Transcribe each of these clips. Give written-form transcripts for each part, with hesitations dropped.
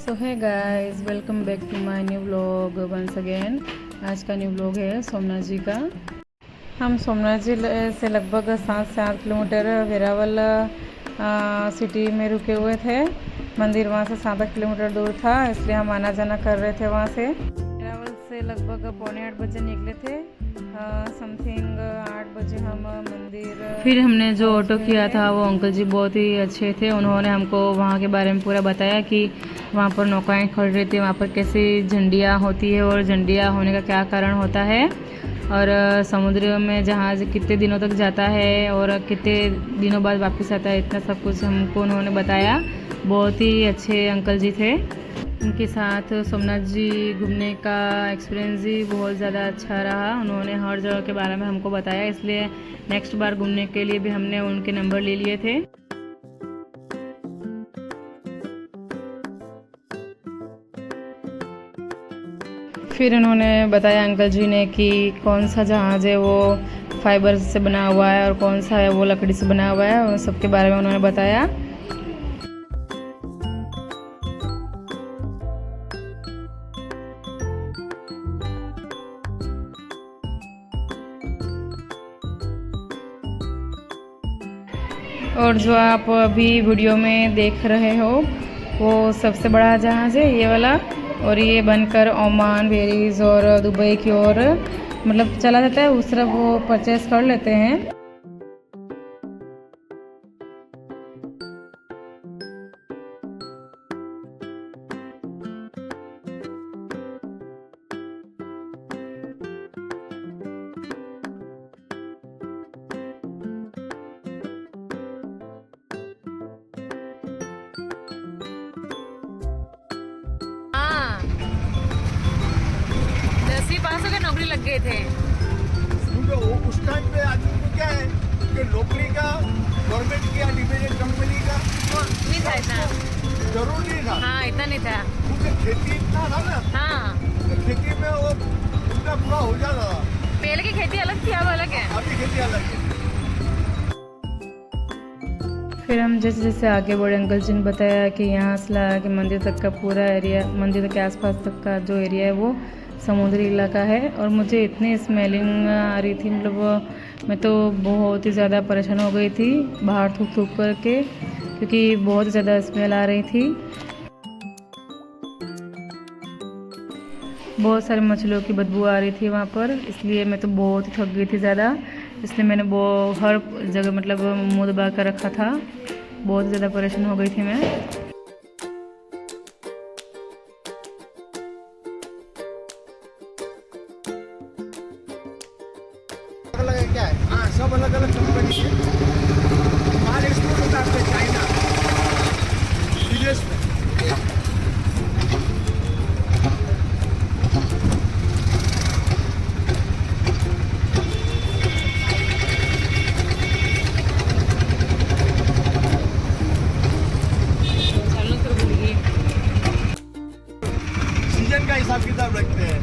So hey guys, welcome back to my new vlog once again. आज का new vlog है सोमनाथ जी का। हम सोमनाथ जी से लगभग 7 से 8 किलोमीटर वेरावल सिटी में रुके हुए थे। मंदिर वहाँ से 7 किलोमीटर दूर था, इसलिए हम आना जाना कर रहे थे वहाँ से। वेरावल से लगभग 7:45 बजे निकले थे। समथिंग 8 बजे हम मंदिर। फिर हमने जो ऑटो किया था वो अंकल जी बहुत ही अच्छे थे। उन्होंने हमको वहाँ के बारे में पूरा बताया कि वहाँ पर नौकाएं खड़ी रहती है, वहाँ पर कैसी झंडियाँ होती है और झंडियाँ होने का क्या कारण होता है, और समुद्र में जहाज़ कितने दिनों तक जाता है और कितने दिनों बाद वापस आता है, इतना सब कुछ हमको उन्होंने बताया। बहुत ही अच्छे अंकल जी थे। उनके साथ सोमनाथ जी घूमने का एक्सपीरियंस भी बहुत ज़्यादा अच्छा रहा। उन्होंने हर जगह के बारे में हमको बताया, इसलिए नेक्स्ट बार घूमने के लिए भी हमने उनके नंबर ले लिए थे। फिर उन्होंने बताया अंकल जी ने कि कौन सा जहाज़ है वो फाइबर से बना हुआ है और कौन सा है वो लकड़ी से बना हुआ है, उन सब के बारे में उन्होंने बताया। और जो आप अभी वीडियो में देख रहे हो वो सबसे बड़ा जहाज़ है ये वाला, और ये बनकर ओमान, वेरीज और दुबई की ओर मतलब चला जाता है, उस तरफ वो परचेस कर लेते हैं। पास हो नौकरी लग गए थे। उस टाइम पे आदमी को क्या है कि नौकरी का, गवर्नमेंट की या इंडिपेंडेंट कंपनी का नहीं था इतना, जरूर नहीं था। हाँ इतना नहीं था, क्योंकि खेती इतना था ना। हाँ तो खेती में वो इतना पूरा हो जाता था। पहले की खेती अलग थी, अब अलग है। अभी खेती अलग है। फिर हम जैसे जैसे आगे बढ़े, अंकल जी ने बताया कि यहाँ से ला के मंदिर तक का पूरा एरिया, मंदिर के आसपास तक का जो एरिया है वो समुद्री इलाका है। और मुझे इतनी स्मेलिंग आ रही थी, मतलब मैं तो बहुत ही ज़्यादा परेशान हो गई थी बाहर थूक थूक करके, क्योंकि बहुत ज़्यादा स्मेल आ रही थी। बहुत सारी मछलियों की बदबू आ रही थी वहाँ पर, इसलिए मैं तो बहुत ही थक गई थी ज़्यादा। इसलिए मैंने वो हर जगह मतलब मुँह दबा कर रखा था। बहुत ज़्यादा परेशान हो गई थी मैं। अलग है क्या है? हाँ, सब अलग अलग कंपनी है। माल एक्सपोर्ट होता है चाइना, विदेश में। सीजन का हिसाब किताब रखते हैं।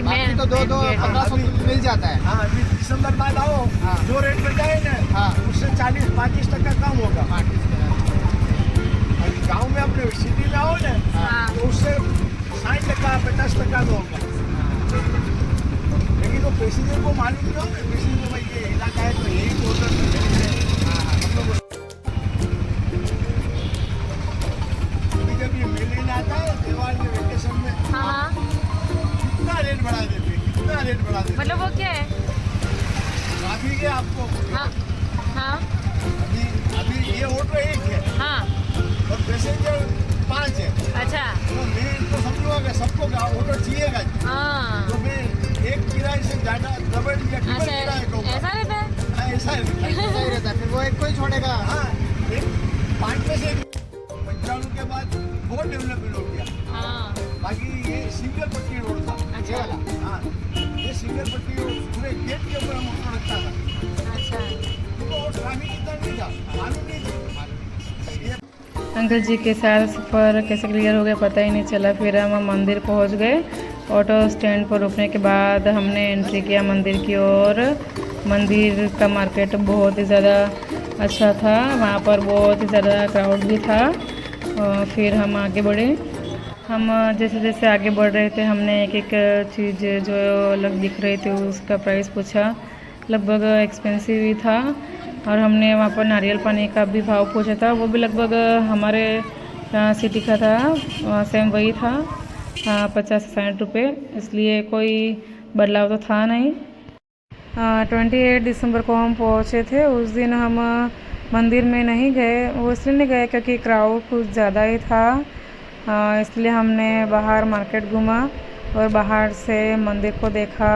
बाकी तो 1500 मिल जाता है। हाँ, अभी दिसंबर बाद आओ, जो रेट में जाए ना, उससे 40-35% कम होगा। अभी गांव में अपने सिटी में आओ ना, तो उससे 60%, 50% का होगा। लेकिन तो पैसेंजर को मालूम नहीं होगा, पैसेंजर को भाई ये इलाका है तो यही ऑर्डर जब ये मेले में आता है त्योहार के वेकेशन में, हाँ कितना रेट बढ़ा देते हैं, कितना रेट बढ़ा देते हैं। मतलब वो क्या है? ट्रैफिक है आपको। हाँ हाँ अभी ये ऑटो एक है हाँ, और पैसेंजर 5 है। अच्छा तो मैं तो समझूंगा सबको ऑटो चाहिएगा। हाँ, तो मैं एक किराए से ज़्यादा डबल या ट्रिपल अच्छा किराया कहूँगा। ऐसा रहता है। हाँ, ऐसा है। सही रहता है, फिर वो एक को ही छोड़ेगा। हाँ, एक 5 में से 95 के बाद बहुत डेवलपमेंट हो गया। हाँ बाकी ये सिंगल पट्टी रोड था। अच्छा। ये वाला, हाँ, ये सिंगल पट्टी रोड पूरे गेट के ऊपर हम ऑटो रखता था। अच्छा, तो ट्रैफिक इतना नहीं था, मालूम नहीं था। अंकल जी के साथ सफ़र कैसे क्लियर हो गया पता ही नहीं चला। फिर हम मंदिर पहुंच गए। ऑटो स्टैंड पर रुकने के बाद हमने एंट्री किया मंदिर की ओर। मंदिर का मार्केट बहुत ही ज़्यादा अच्छा था, वहाँ पर बहुत ही ज़्यादा क्राउड भी था। फिर हम आगे बढ़े। हम जैसे जैसे आगे बढ़ रहे थे हमने एक एक चीज़ जो अलग दिख रही थी उसका प्राइस पूछा। लगभग एक्सपेंसिव ही था। और हमने वहाँ पर नारियल पानी का भी भाव पूछा था, वो भी लगभग हमारे सिटी का था, सेम वही था, 50 से 60 रुपये। इसलिए कोई बदलाव तो था नहीं। 28 दिसंबर को हम पहुँचे थे। उस दिन हम मंदिर में नहीं गए, वो इसलिए नहीं गए क्योंकि क्राउड कुछ ज़्यादा ही था। इसलिए हमने बाहर मार्केट घूमा और बाहर से मंदिर को देखा।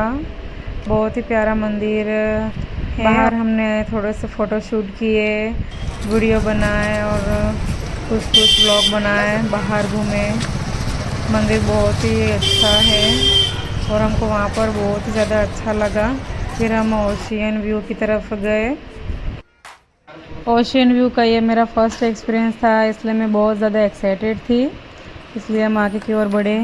बहुत ही प्यारा मंदिर है। बाहर हमने थोड़े से फ़ोटो शूट किए, वीडियो बनाए और कुछ ब्लॉग बनाए, बाहर घूमे। मंदिर बहुत ही अच्छा है और हमको वहाँ पर बहुत ही ज़्यादा अच्छा लगा। फिर हम ओशियन व्यू की तरफ गए। ओशियन व्यू का ये मेरा फर्स्ट एक्सपीरियंस था, इसलिए मैं बहुत ज़्यादा एक्साइटेड थी, इसलिए हम आगे की ओर बढ़े।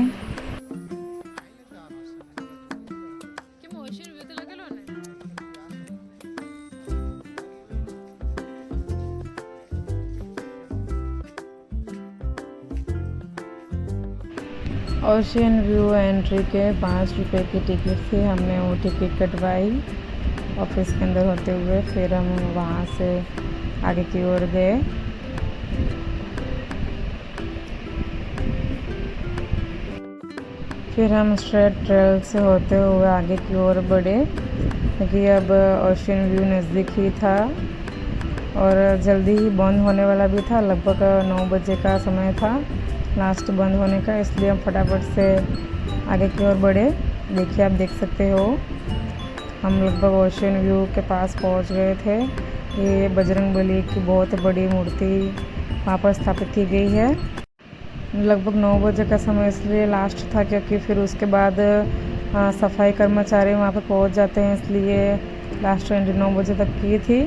ओशियन व्यू एंट्री के 5 रुपये की टिकट थी। हमने वो टिकट कटवाई ऑफिस के अंदर होते हुए। फिर हम वहाँ से आगे की ओर गए। फिर हम स्ट्रेट ट्रेल से होते हुए आगे की ओर बढ़े क्योंकि अब ओशियन व्यू नज़दीक ही था और जल्दी ही बंद होने वाला भी था। लगभग 9 बजे का समय था लास्ट बंद होने का, इसलिए हम फटाफट से आगे की ओर बढ़े। देखिए, आप देख सकते हो हम लगभग ओशियन व्यू के पास पहुंच गए थे। ये बजरंगबली की बहुत बड़ी मूर्ति वहाँ पर स्थापित की गई है। लगभग 9 बजे का समय इसलिए लास्ट था क्योंकि फिर उसके बाद सफाई कर्मचारी वहाँ पर पहुँच जाते हैं, इसलिए लास्ट एंट्री 9 बजे तक की थी।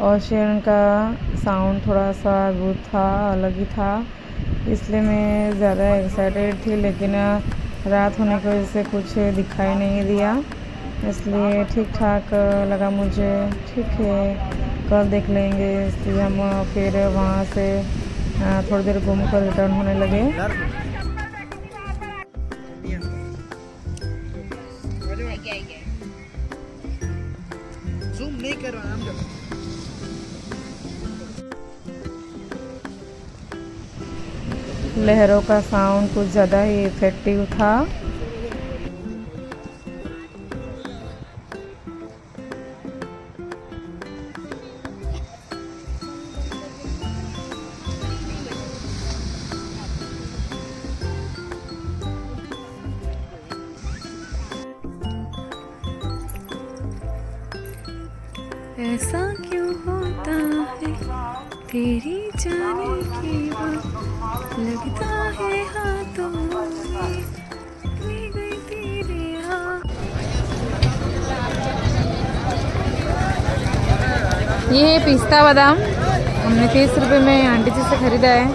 ओशियन का साउंड थोड़ा सा अद्भुत था, अलग ही था, इसलिए मैं ज़्यादा एक्साइटेड थी। लेकिन रात होने की वजह से कुछ दिखाई नहीं दिया, इसलिए ठीक ठाक लगा मुझे। ठीक है, कल देख लेंगे। इसलिए हम फिर वहाँ से थोड़ी देर घूम कर रिटर्न होने लगे। जूम नहीं कर रहा हम। लहरों का साउंड कुछ ज़्यादा ही इफेक्टिव था। ऐसा क्यों होता है तेरी जाने की बात, लगता है हाथों में ले गई तेरे हाथ। ये है पिस्ता बादाम, हमने 30 रुपये में आंटी जी से ख़रीदा है।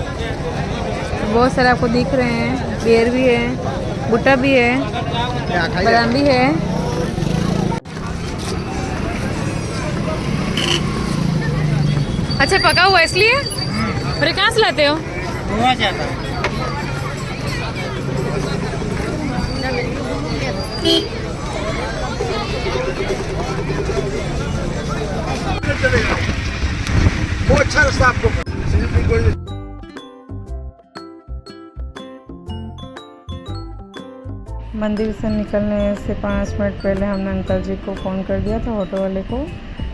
बहुत सारे आपको दिख रहे हैं, बेर भी है, भुट्टा भी है, बादाम भी है। अच्छा, पका हुआ इसलिए। अरे कहाँ से लाते हो? वो अच्छा रास्ता आपको मंदिर से निकलने से 5 मिनट पहले हमने अंकल जी को फ़ोन कर दिया था, ऑटो वाले को।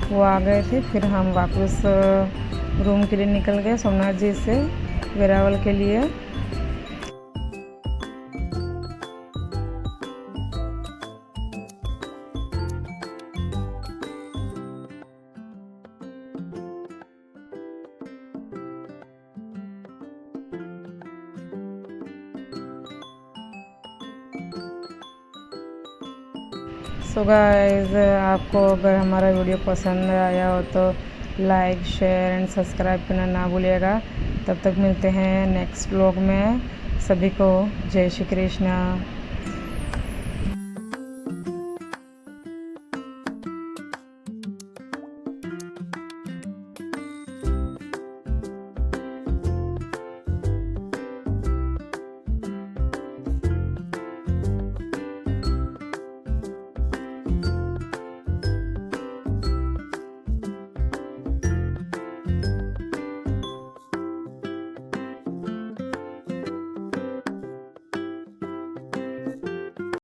वो आ गए थे। फिर हम वापस रूम के लिए निकल गए सोमनाथ जी से वेरावल के लिए। सो गाइस, आपको अगर हमारा वीडियो पसंद आया हो तो लाइक, शेयर एंड सब्सक्राइब करना ना भूलिएगा। तब तक मिलते हैं नेक्स्ट व्लॉग में। सभी को जय श्री कृष्णा।